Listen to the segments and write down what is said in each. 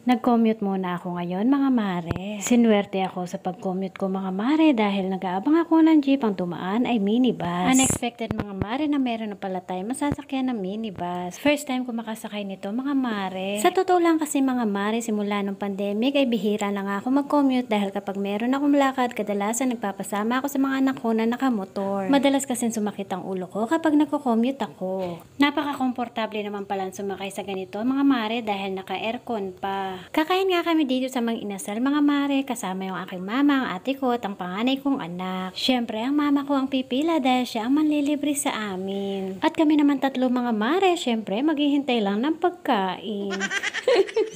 Nag-commute muna ako ngayon mga mare. Sinuwerte ako sa pag-commute ko mga mare dahil nag-aabang ako ng jeep, ang dumaan ay minibus. Unexpected mga mare na meron na pala tayo masasakyan ng minibus. First time ko makasakay nito mga mare. Sa totoo lang kasi mga mare, simula nung pandemic ay bihira na nga ako mag-commute dahil kapag meron akong lakad, kadalasan nagpapasama ako sa mga anak ko na nakamotor. Madalas kasi sumakit ang ulo ko kapag nagko-commute ako. Napaka-komportable naman pala sumakay sa ganito mga mare dahil naka-aircon pa. Kakain nga kami dito sa Mang Inasal mga mare, kasama yung aking mama, ang ate ko at ang panganay kong anak. Syempre ang mama ko ang pipila dahil siya ang manlilibre sa amin. At kami naman tatlo mga mare, syempre maghihintay lang ng pagkain.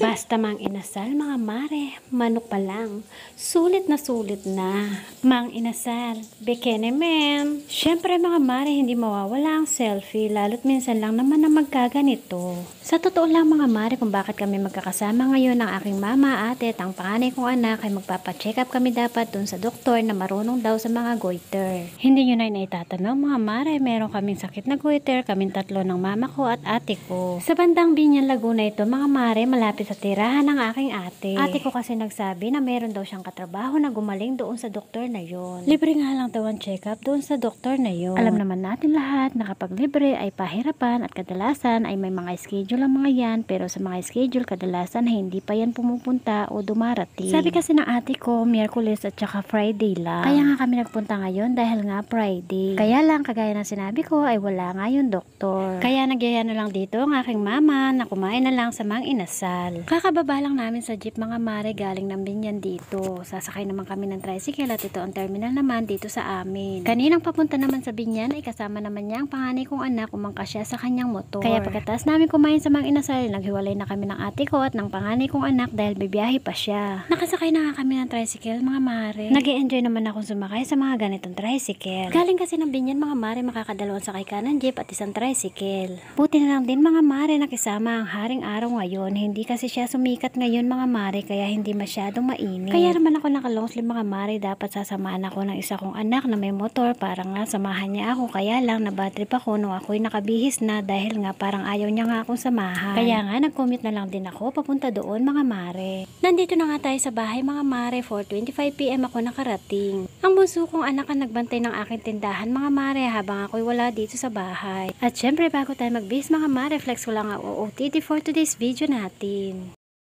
Basta Mang Inasal mga mare, manok pa lang. Sulit na. Mang Inasal, bekene men. Syempre mga mare, hindi mawawala ang selfie, lalo't minsan lang naman na magkaganito. Sa totoo lang mga mare, kung bakit kami magkakasama ngayon ng aking mama, ate at ang panganay kong anak ay magpapacheck up kami dapat dun sa doktor na marunong daw sa mga goiter. Hindi nyo na itatanong mga mare, meron kaming sakit na goiter, kaming tatlo ng mama ko at ate ko. Sa bandang Binyan, Laguna ito mga mare, malapit sa tirahan ng aking ate. Ate ko kasi nagsabi na meron daw siyang katrabaho na gumaling doon sa doktor na yon. Libre nga lang daw ang check up doon sa doktor na yon. Alam naman natin lahat na kapag libre ay pahirapan at kadalasan ay may mga schedule ang mga yan, pero sa mga schedule kadalasan hindi pa yan pumupunta o dumarating. Sabi kasi ng ate ko, Miyerkules at saka Friday lang. Kaya nga kami nagpunta ngayon dahil nga Friday. Kaya lang, kagaya ng sinabi ko, ay wala nga yung doktor. Kaya nagyaya na lang dito ang aking mama na kumain na lang sa Mang Inasal. Kakababa lang namin sa jeep mga mare galing ng Binyan dito. Sasakay naman kami ng tricycle at ito ang terminal naman dito sa amin. Kaninang papunta naman sa Binyan ay kasama naman niya ang panganay kong anak, umangka siya sa kanyang motor. Kaya pagkatapos namin kumain sa Mang Inasal, naghiwalay na kami ng ate ko at ng panganay kong anak dahil bibiyahe pa siya. Nakasakay na nga kami ng tricycle mga mare. Nag-e-enjoy naman akong sumakay sa mga ganitong tricycle. Galing kasi ng Binyan mga mare, makakadalawang sakay ka ng jeep at isang tricycle. Buti na lang din mga mare nakisama ang haring araw ngayon. Hindi kasi siya sumikat ngayon mga mare, kaya hindi masyadong mainit. Kaya naman ako naka-long sleeve mga mare, dapat sasamaan ako ng isa kong anak na may motor para nga samahan niya ako. Kaya lang na-bad trip ako nung ako'y nakabihis na dahil nga parang ayaw niya nga akong samahan. Kaya nga nag-commute na lang din ako papunta doon mga mare. Nandito na nga tayo sa bahay mga mare, 4:25 PM ako nakarating. Ang bunso kong anak ang nagbantay ng aking tindahan mga mare habang ako'y wala dito sa bahay. At syempre bago tayo mag-bis mga mare, flex ko lang ang OOTD for today's video natin.